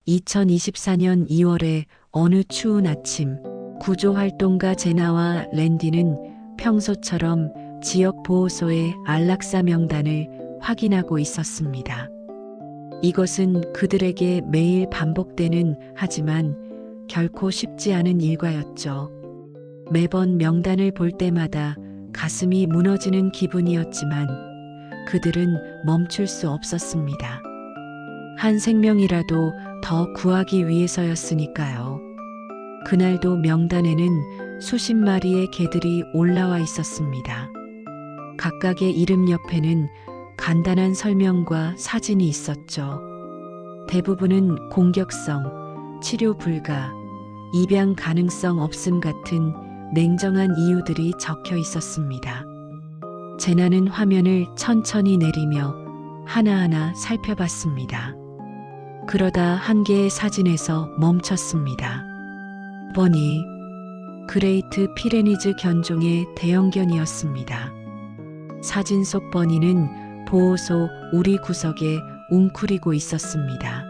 2024년 2월의 어느 추운 아침, 구조활동가 제나와 랜디는 평소처럼 지역 보호소의 안락사 명단을 확인하고 있었습니다. 이것은 그들에게 매일 반복되는 하지만 결코 쉽지 않은 일과였죠. 매번 명단을 볼 때마다 가슴이 무너지는 기분이었지만 그들은 멈출 수 없었습니다. 한 생명이라도 더 구하기 위해서였으니까요. 그날도 명단에는 수십 마리의 개들이 올라와 있었습니다. 각각의 이름 옆에는 간단한 설명과 사진이 있었죠. 대부분은 공격성, 치료 불가, 입양 가능성 없음 같은 냉정한 이유들이 적혀 있었습니다. 제나는 화면을 천천히 내리며 하나하나 살펴봤습니다. 그러다 한 개의 사진에서 멈췄습니다. 버니, 그레이트 피레니즈 견종의 대형견이었습니다. 사진 속 버니는 보호소 우리 구석에 웅크리고 있었습니다.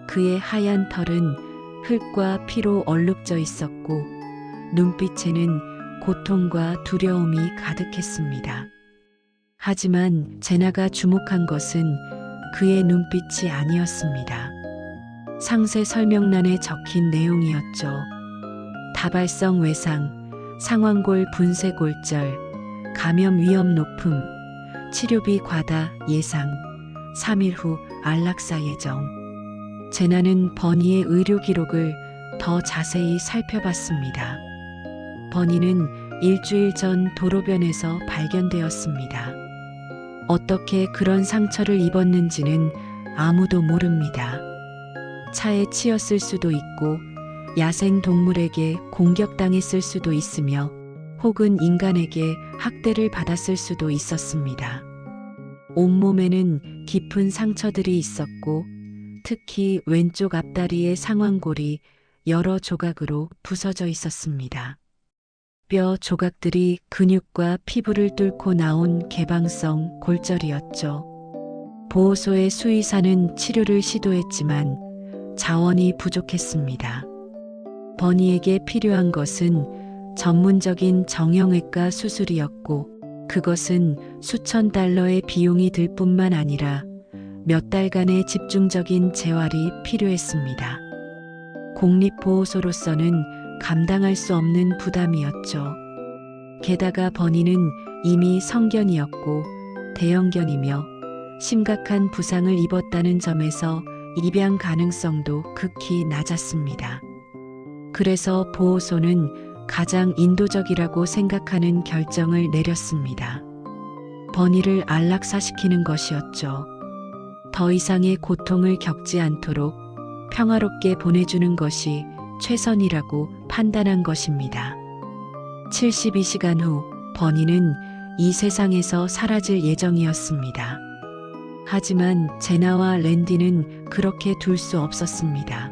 그의 하얀 털은 흙과 피로 얼룩져 있었고 눈빛에는 고통과 두려움이 가득했습니다. 하지만 제나가 주목한 것은 그의 눈빛이 아니었습니다. 상세 설명란에 적힌 내용이었죠. 다발성 외상, 상완골 분쇄 골절, 감염 위험 높음, 치료비 과다 예상, 3일 후 안락사 예정. 제나는 버니의 의료 기록을 더 자세히 살펴봤습니다. 버니는 일주일 전 도로변에서 발견되었습니다. 어떻게 그런 상처를 입었는지는 아무도 모릅니다. 차에 치였을 수도 있고 야생 동물에게 공격당했을 수도 있으며 혹은 인간에게 학대를 받았을 수도 있었습니다. 온몸에는 깊은 상처들이 있었고 특히 왼쪽 앞다리의 상완골이 여러 조각으로 부서져 있었습니다. 뼈 조각들이 근육과 피부를 뚫고 나온 개방성 골절이었죠. 보호소의 수의사는 치료를 시도했지만 자원이 부족했습니다. 버니에게 필요한 것은 전문적인 정형외과 수술이었고 그것은 수천 달러의 비용이 들 뿐만 아니라 몇 달간의 집중적인 재활이 필요했습니다. 공립보호소로서는 감당할 수 없는 부담이었죠. 게다가 버니는 이미 성견이었고 대형견이며 심각한 부상을 입었다는 점에서 입양 가능성도 극히 낮았습니다. 그래서 보호소는 가장 인도적이라고 생각하는 결정을 내렸습니다. 버니를 안락사시키는 것이었죠. 더 이상의 고통을 겪지 않도록 평화롭게 보내주는 것이 최선이라고 판단한 것입니다. 72시간 후 버니는 이 세상에서 사라질 예정이었습니다. 하지만 제나와 랜디는 그렇게 둘 수 없었습니다.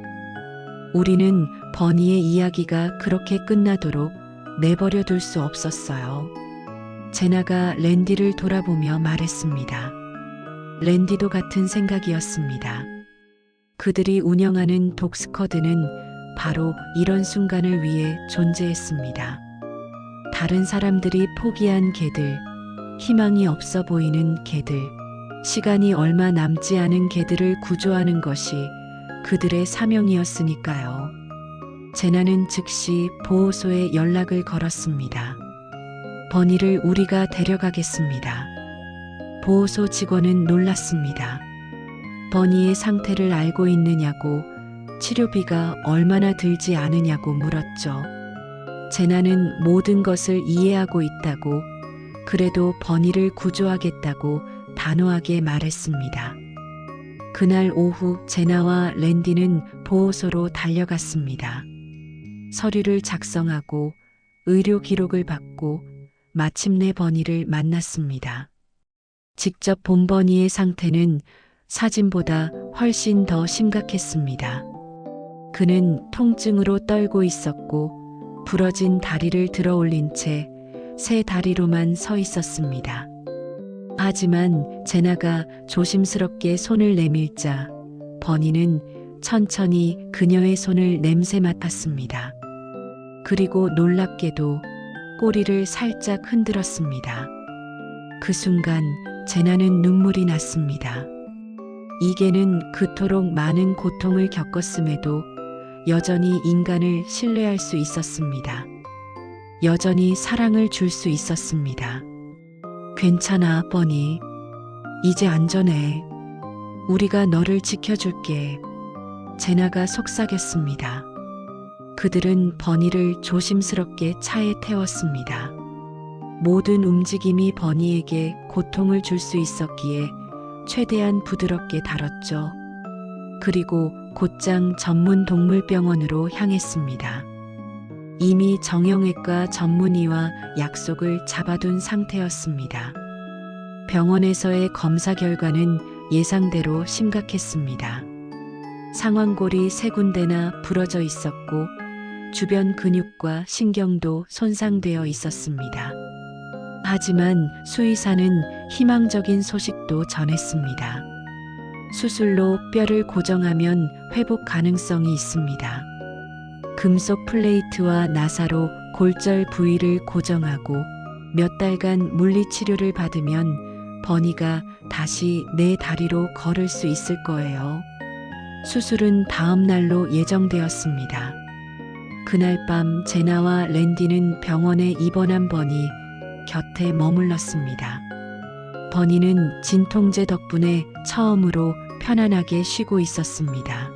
우리는 버니의 이야기가 그렇게 끝나도록 내버려 둘 수 없었어요. 제나가 랜디를 돌아보며 말했습니다. 랜디도 같은 생각이었습니다. 그들이 운영하는 독스쿼드는 바로 이런 순간을 위해 존재했습니다. 다른 사람들이 포기한 개들, 희망이 없어 보이는 개들, 시간이 얼마 남지 않은 개들을 구조하는 것이 그들의 사명이었으니까요. 제나는 즉시 보호소에 연락을 걸었습니다. 버니를 우리가 데려가겠습니다. 보호소 직원은 놀랐습니다. 버니의 상태를 알고 있느냐고 치료비가 얼마나 들지 않으냐고 물었죠. 제나는 모든 것을 이해하고 있다고 그래도 버니를 구조하겠다고 단호하게 말했습니다. 그날 오후 제나와 랜디는 보호소로 달려갔습니다. 서류를 작성하고 의료 기록을 받고 마침내 버니를 만났습니다. 직접 본 버니의 상태는 사진보다 훨씬 더 심각했습니다. 그는 통증으로 떨고 있었고 부러진 다리를 들어 올린 채 세 다리로만 서 있었습니다. 하지만 제나가 조심스럽게 손을 내밀자 버니는 천천히 그녀의 손을 냄새 맡았습니다. 그리고 놀랍게도 꼬리를 살짝 흔들었습니다. 그 순간 제나는 눈물이 났습니다. 이게는 그토록 많은 고통을 겪었음에도 여전히 인간을 신뢰할 수 있었습니다. 여전히 사랑을 줄 수 있었습니다. 괜찮아, 버니. 이제 안전해. 우리가 너를 지켜줄게. 제나가 속삭였습니다. 그들은 버니를 조심스럽게 차에 태웠습니다. 모든 움직임이 버니에게 고통을 줄 수 있었기에 최대한 부드럽게 다뤘죠. 그리고 곧장 전문 동물병원으로 향했습니다. 이미 정형외과 전문의와 약속을 잡아둔 상태였습니다. 병원에서의 검사 결과는 예상대로 심각했습니다. 상완골이 3군데나 부러져 있었고 주변 근육과 신경도 손상되어 있었습니다. 하지만 수의사는 희망적인 소식도 전했습니다. 수술로 뼈를 고정하면 회복 가능성이 있습니다. 금속 플레이트와 나사로 골절 부위를 고정하고 몇 달간 물리치료를 받으면 버니가 다시 내 다리로 걸을 수 있을 거예요. 수술은 다음 날로 예정되었습니다. 그날 밤 제나와 랜디는 병원에 입원한 버니 곁에 머물렀습니다. 버니는 진통제 덕분에 처음으로 편안하게 쉬고 있었습니다.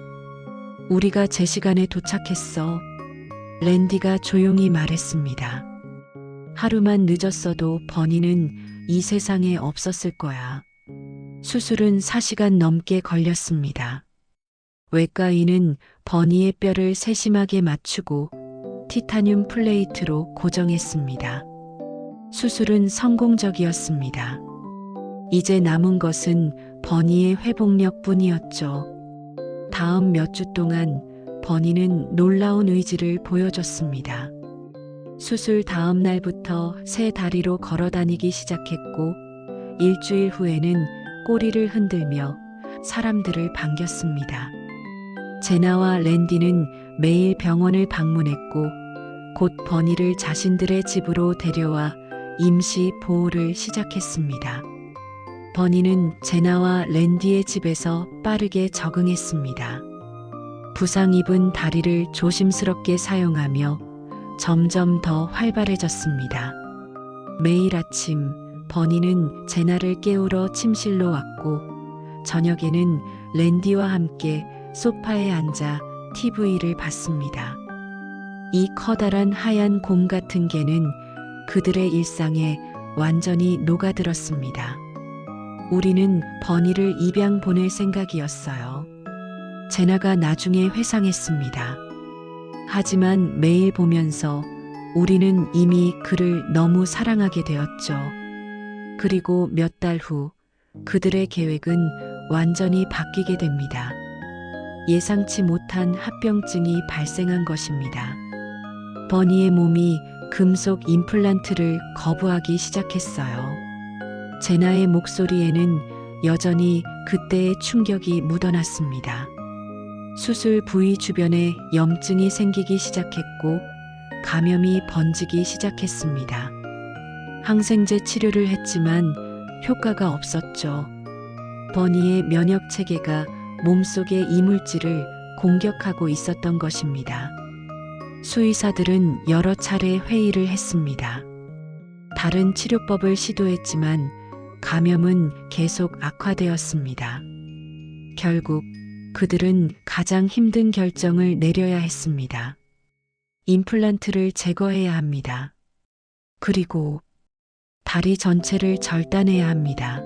우리가 제 시간에 도착했어. 랜디가 조용히 말했습니다. 하루만 늦었어도 버니는 이 세상에 없었을 거야. 수술은 4시간 넘게 걸렸습니다. 외과의는 버니의 뼈를 세심하게 맞추고 티타늄 플레이트로 고정했습니다. 수술은 성공적이었습니다. 이제 남은 것은 버니의 회복력 뿐이었죠. 다음 몇 주 동안 버니는 놀라운 의지를 보여줬습니다. 수술 다음 날부터 새 다리로 걸어 다니기 시작했고 일주일 후에는 꼬리를 흔들며 사람들을 반겼습니다. 제나와 랜디는 매일 병원을 방문했고 곧 버니를 자신들의 집으로 데려와 임시 보호를 시작했습니다. 버니는 제나와 랜디의 집에서 빠르게 적응했습니다. 부상 입은 다리를 조심스럽게 사용하며 점점 더 활발해졌습니다. 매일 아침 버니는 제나를 깨우러 침실로 왔고 저녁에는 랜디와 함께 소파에 앉아 TV를 봤습니다. 이 커다란 하얀 곰 같은 개는 그들의 일상에 완전히 녹아들었습니다. 우리는 버니를 입양 보낼 생각이었어요. 제나가 나중에 회상했습니다. 하지만 매일 보면서 우리는 이미 그를 너무 사랑하게 되었죠. 그리고 몇 달 후 그들의 계획은 완전히 바뀌게 됩니다. 예상치 못한 합병증이 발생한 것입니다. 버니의 몸이 금속 임플란트를 거부하기 시작했어요. 제나의 목소리에는 여전히 그때의 충격이 묻어났습니다. 수술 부위 주변에 염증이 생기기 시작했고 감염이 번지기 시작했습니다. 항생제 치료를 했지만 효과가 없었죠. 버니의 면역 체계가 몸속의 이물질을 공격하고 있었던 것입니다. 수의사들은 여러 차례 회의를 했습니다. 다른 치료법을 시도했지만 감염은 계속 악화되었습니다. 결국 그들은 가장 힘든 결정을 내려야 했습니다. 임플란트를 제거해야 합니다. 그리고 다리 전체를 절단해야 합니다.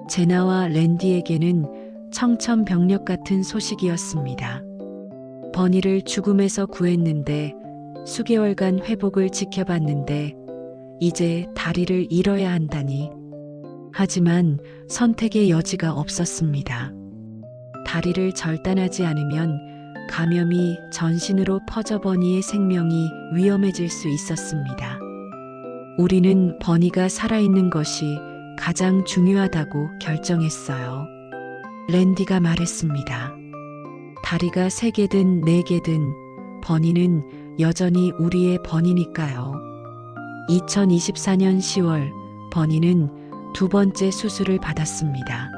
제나와 랜디에게는 청천벽력 같은 소식이었습니다. 버니를 죽음에서 구했는데 수개월간 회복을 지켜봤는데 이제 다리를 잃어야 한다니. 하지만 선택의 여지가 없었습니다. 다리를 절단하지 않으면 감염이 전신으로 퍼져 버니의 생명이 위험해질 수 있었습니다. 우리는 버니가 살아있는 것이 가장 중요하다고 결정했어요. 랜디가 말했습니다. 다리가 3개든 4개든 버니는 여전히 우리의 버니니까요. 2024년 10월 버니는 2번째 수술을 받았습니다.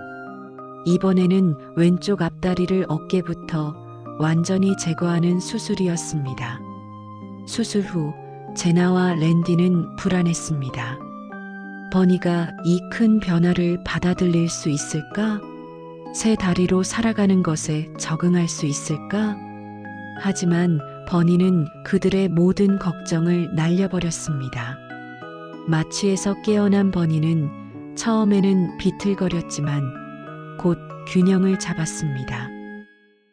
이번에는 왼쪽 앞다리를 어깨부터 완전히 제거하는 수술이었습니다. 수술 후 제나와 랜디는 불안했습니다. 버니가 이 큰 변화를 받아들일 수 있을까? 새 다리로 살아가는 것에 적응할 수 있을까? 하지만 버니는 그들의 모든 걱정을 날려버렸습니다. 마취에서 깨어난 버니는 처음에는 비틀거렸지만 곧 균형을 잡았습니다.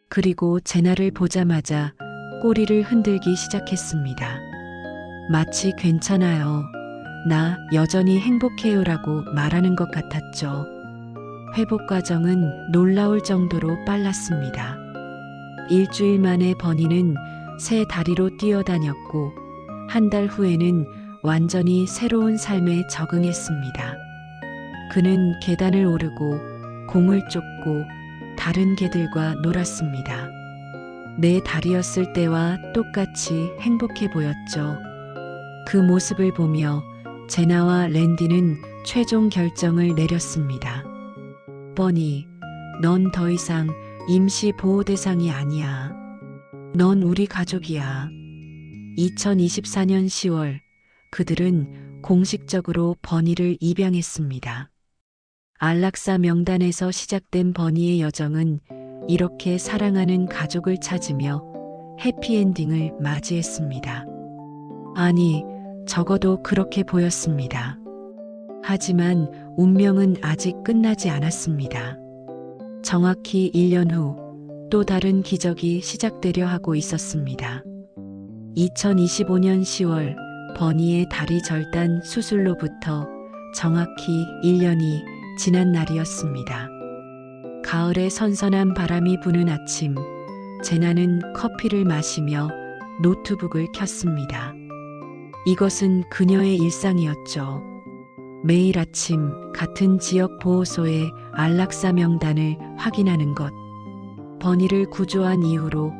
그리고 제나를 보자마자 꼬리를 흔들기 시작했습니다. 마치 괜찮아요. 나 여전히 행복해요라고 말하는 것 같았죠. 회복 과정은 놀라울 정도로 빨랐습니다. 일주일 만에 버니는 새 다리로 뛰어다녔고 한 달 후에는 완전히 새로운 삶에 적응했습니다. 그는 계단을 오르고 공을 쫓고 다른 개들과 놀았습니다. 내 다리였을 때와 똑같이 행복해 보였죠. 그 모습을 보며 제나와 랜디는 최종 결정을 내렸습니다. 버니, 넌 더 이상 임시 보호 대상이 아니야. 넌 우리 가족이야. 2024년 10월 그들은 공식적으로 버니를 입양했습니다. 안락사 명단에서 시작된 버니의 여정은 이렇게 사랑하는 가족을 찾으며 해피엔딩을 맞이했습니다. 아니, 적어도 그렇게 보였습니다. 하지만 운명은 아직 끝나지 않았습니다. 정확히 1년 후 또 다른 기적이 시작되려 하고 있었습니다. 2025년 10월 버니의 다리 절단 수술로부터 정확히 1년이 지난 날이었습니다. 가을에 선선한 바람이 부는 아침, 제나는 커피를 마시며 노트북을 켰습니다. 이것은 그녀의 일상이었죠. 매일 아침 같은 지역 보호소의 안락사 명단을 확인하는 것. 버니를 구조한 이후로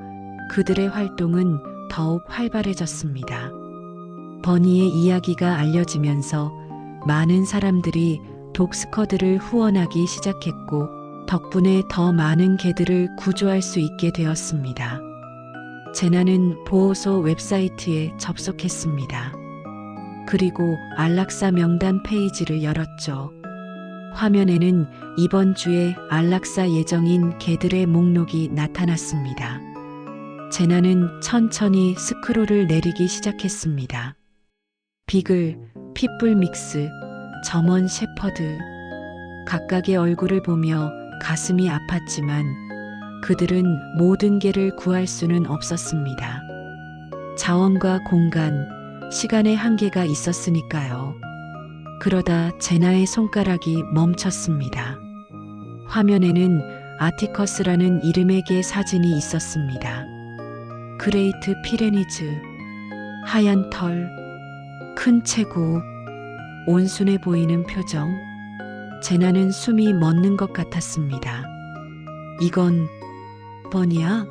그들의 활동은 더욱 활발해졌습니다. 버니의 이야기가 알려지면서 많은 사람들이 독스커드를 후원하기 시작했고 덕분에 더 많은 개들을 구조할 수 있게 되었습니다. 제나는 보호소 웹사이트에 접속했습니다. 그리고 안락사 명단 페이지를 열었죠. 화면에는 이번 주에 안락사 예정인 개들의 목록이 나타났습니다. 제나는 천천히 스크롤을 내리기 시작했습니다. 비글, 핏불 믹스, 점원 셰퍼드. 각각의 얼굴을 보며 가슴이 아팠지만 그들은 모든 개를 구할 수는 없었습니다. 자원과 공간, 시간의 한계가 있었으니까요. 그러다 제나의 손가락이 멈췄습니다. 화면에는 아티커스라는 이름의 개 사진이 있었습니다. 그레이트 피레니즈, 하얀 털, 큰 체구, 온순해 보이는 표정. 제나는 숨이 멎는 것 같았습니다. 이건 버니야?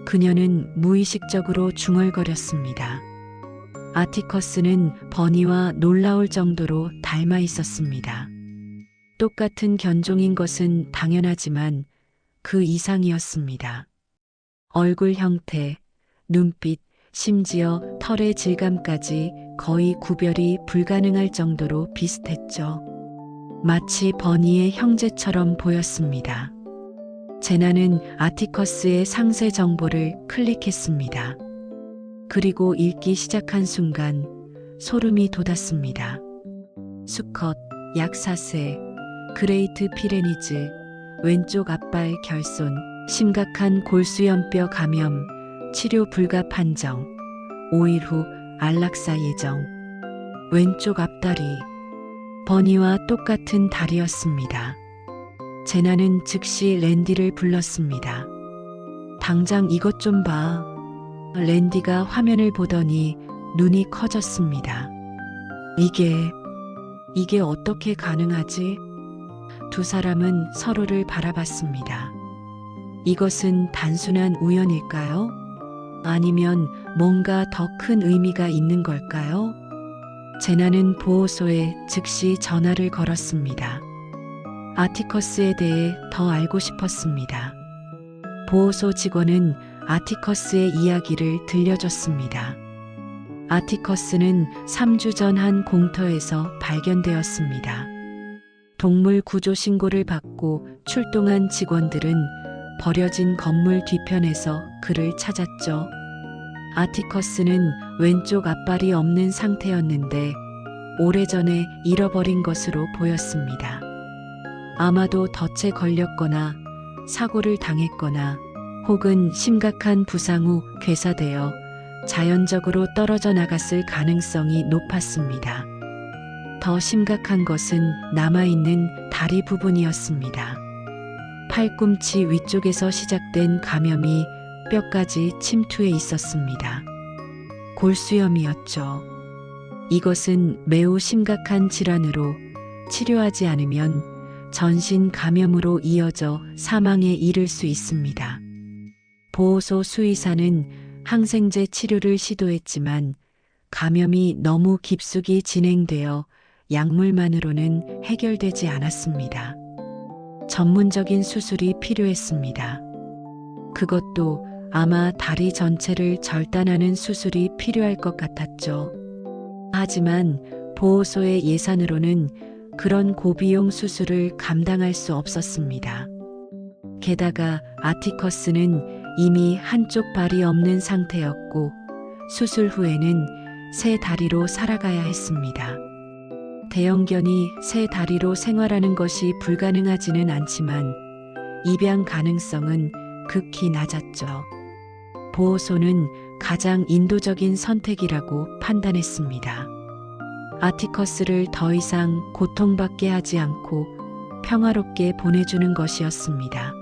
그녀는 무의식적으로 중얼거렸습니다. 아티커스는 버니와 놀라울 정도로 닮아 있었습니다. 똑같은 견종인 것은 당연하지만 그 이상이었습니다. 얼굴 형태, 눈빛, 심지어 털의 질감까지 거의 구별이 불가능할 정도로 비슷했죠. 마치 버니의 형제처럼 보였습니다. 제나는 아티커스의 상세 정보를 클릭했습니다. 그리고 읽기 시작한 순간 소름이 돋았습니다. 수컷, 약 4세, 그레이트 피레니즈, 왼쪽 앞발 결손, 심각한 골수염뼈 감염, 치료 불가 판정, 5일 후 안락사 예정. 왼쪽 앞다리, 버니와 똑같은 다리였습니다. 제나는 즉시 랜디를 불렀습니다. 당장 이것 좀 봐. 랜디가 화면을 보더니 눈이 커졌습니다. 이게 어떻게 가능하지? 두 사람은 서로를 바라봤습니다. 이것은 단순한 우연일까요? 아니면 뭔가 더 큰 의미가 있는 걸까요? 제나는 보호소에 즉시 전화를 걸었습니다. 아티커스에 대해 더 알고 싶었습니다. 보호소 직원은 아티커스의 이야기를 들려줬습니다. 아티커스는 3주 전 한 공터에서 발견되었습니다. 동물 구조 신고를 받고 출동한 직원들은 버려진 건물 뒤편에서 그를 찾았죠. 아티커스는 왼쪽 앞발이 없는 상태였는데 오래전에 잃어버린 것으로 보였습니다. 아마도 덫에 걸렸거나 사고를 당했거나 혹은 심각한 부상 후 괴사되어 자연적으로 떨어져 나갔을 가능성이 높았습니다. 더 심각한 것은 남아있는 다리 부분이었습니다. 팔꿈치 위쪽에서 시작된 감염이 뼈까지 침투해 있었습니다. 골수염이었죠. 이것은 매우 심각한 질환으로 치료하지 않으면 전신 감염으로 이어져 사망에 이를 수 있습니다. 보호소 수의사는 항생제 치료를 시도했지만 감염이 너무 깊숙이 진행되어 약물만으로는 해결되지 않았습니다. 전문적인 수술이 필요했습니다. 그것도 아마 다리 전체를 절단하는 수술이 필요할 것 같았죠. 하지만 보호소의 예산으로는 그런 고비용 수술을 감당할 수 없었습니다. 게다가 아티커스는 이미 한쪽 발이 없는 상태였고 수술 후에는 새 다리로 살아가야 했습니다. 대형견이 새 다리로 생활하는 것이 불가능하지는 않지만 입양 가능성은 극히 낮았죠. 보호소는 가장 인도적인 선택이라고 판단했습니다. 아티커스를 더 이상 고통받게 하지 않고 평화롭게 보내주는 것이었습니다.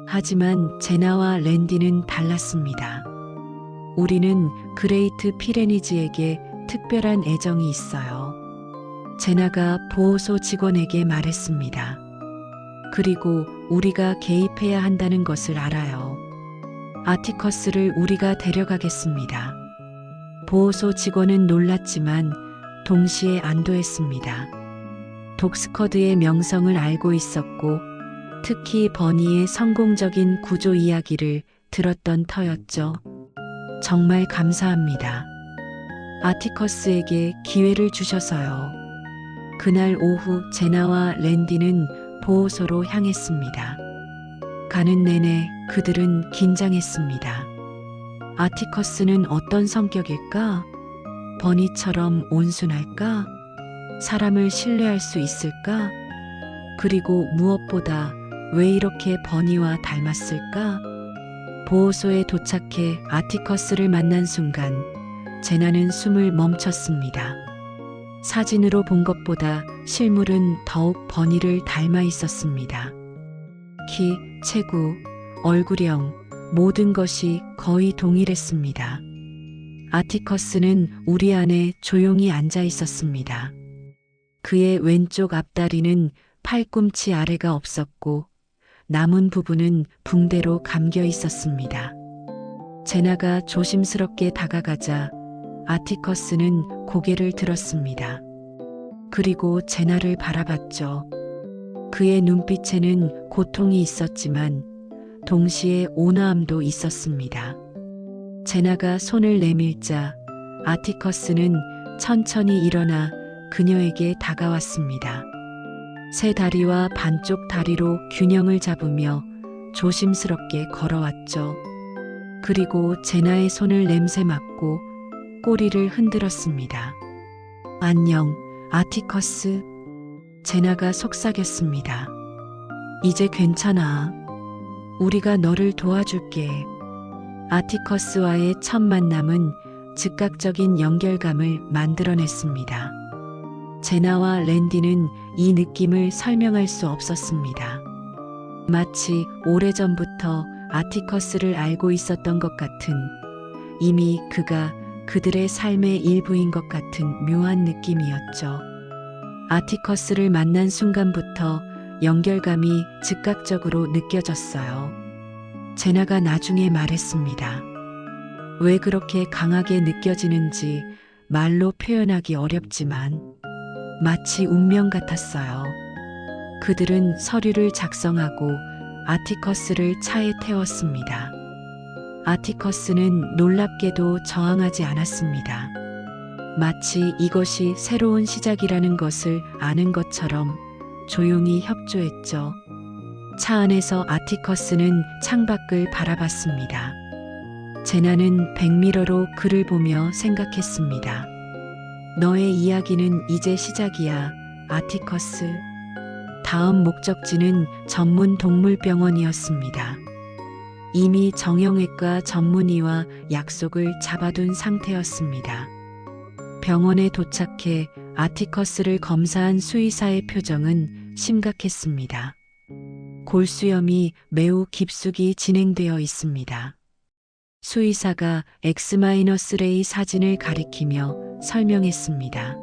하지만 제나와 랜디는 달랐습니다. 우리는 그레이트 피레니즈에게 특별한 애정이 있어요. 제나가 보호소 직원에게 말했습니다. 그리고 우리가 개입해야 한다는 것을 알아요. 아티커스를 우리가 데려가겠습니다. 보호소 직원은 놀랐지만 동시에 안도했습니다. 독스커드의 명성을 알고 있었고 특히 버니의 성공적인 구조 이야기를 들었던 터였죠. 정말 감사합니다. 아티커스에게 기회를 주셔서요. 그날 오후 제나와 랜디는 보호소로 향했습니다. 가는 내내 그들은 긴장했습니다. 아티커스는 어떤 성격일까? 버니처럼 온순할까? 사람을 신뢰할 수 있을까? 그리고 무엇보다 왜 이렇게 버니와 닮았을까? 보호소에 도착해 아티커스를 만난 순간 제나는 숨을 멈췄습니다. 사진으로 본 것보다 실물은 더욱 버니를 닮아 있었습니다. 키, 체구, 얼굴형, 모든 것이 거의 동일했습니다. 아티커스는 우리 안에 조용히 앉아 있었습니다. 그의 왼쪽 앞다리는 팔꿈치 아래가 없었고 남은 부분은 붕대로 감겨 있었습니다. 제나가 조심스럽게 다가가자 아티커스는 고개를 들었습니다. 그리고 제나를 바라봤죠. 그의 눈빛에는 고통이 있었지만 동시에 온화함도 있었습니다. 제나가 손을 내밀자 아티커스는 천천히 일어나 그녀에게 다가왔습니다. 새 다리와 반쪽 다리로 균형을 잡으며 조심스럽게 걸어왔죠. 그리고 제나의 손을 냄새 맡고 꼬리를 흔들었습니다. 안녕, 아티커스. 제나가 속삭였습니다. 이제 괜찮아. 우리가 너를 도와줄게. 아티커스와의 첫 만남은 즉각적인 연결감을 만들어냈습니다. 제나와 랜디는 이 느낌을 설명할 수 없었습니다. 마치 오래전부터 아티커스를 알고 있었던 것 같은, 이미 그가 그들의 삶의 일부인 것 같은 묘한 느낌이었죠. 아티커스를 만난 순간부터 연결감이 즉각적으로 느껴졌어요. 제나가 나중에 말했습니다. 왜 그렇게 강하게 느껴지는지 말로 표현하기 어렵지만 마치 운명 같았어요. 그들은 서류를 작성하고 아티커스를 차에 태웠습니다. 아티커스는 놀랍게도 저항하지 않았습니다. 마치 이것이 새로운 시작이라는 것을 아는 것처럼 조용히 협조했죠. 차 안에서 아티커스는 창밖을 바라봤습니다. 제나는 백미러로 그를 보며 생각했습니다. 너의 이야기는 이제 시작이야, 아티커스. 다음 목적지는 전문 동물병원이었습니다. 이미 정형외과 전문의와 약속을 잡아둔 상태였습니다. 병원에 도착해 아티커스를 검사한 수의사의 표정은 심각했습니다. 골수염이 매우 깊숙이 진행되어 있습니다. 수의사가 X-레이 사진을 가리키며 설명했습니다.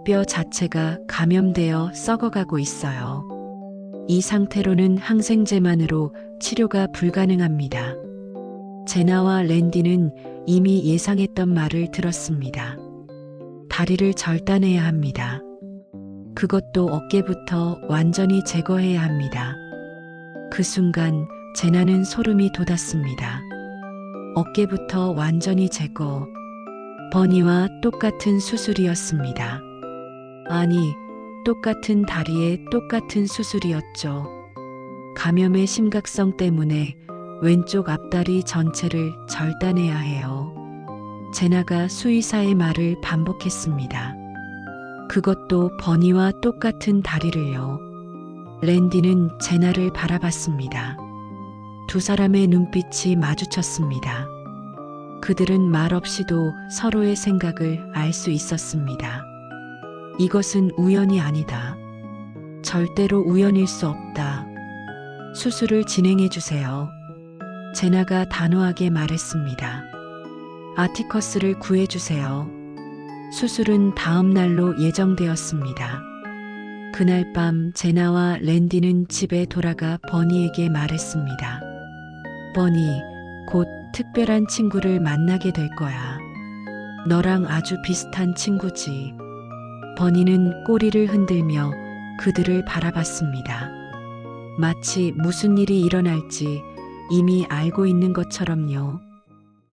뼈 자체가 감염되어 썩어가고 있어요. 이 상태로는 항생제만으로 치료가 불가능합니다. 제나와 랜디는 이미 예상했던 말을 들었습니다. 다리를 절단해야 합니다. 그것도 어깨부터 완전히 제거해야 합니다. 그 순간 제나는 소름이 돋았습니다. 어깨부터 완전히 제거. 버니와 똑같은 수술이었습니다. 아니, 똑같은 다리에 똑같은 수술이었죠. 감염의 심각성 때문에 왼쪽 앞다리 전체를 절단해야 해요. 제나가 수의사의 말을 반복했습니다. 그것도 버니와 똑같은 다리를요. 랜디는 제나를 바라봤습니다. 두 사람의 눈빛이 마주쳤습니다. 그들은 말없이도 서로의 생각을 알 수 있었습니다. 이것은 우연이 아니다. 절대로 우연일 수 없다. 수술을 진행해 주세요. 제나가 단호하게 말했습니다. 아티커스를 구해 주세요. 수술은 다음 날로 예정되었습니다. 그날 밤 제나와 랜디는 집에 돌아가 버니에게 말했습니다. 버니, 곧 특별한 친구를 만나게 될 거야. 너랑 아주 비슷한 친구지. 버니는 꼬리를 흔들며 그들을 바라봤습니다. 마치 무슨 일이 일어날지 이미 알고 있는 것처럼요.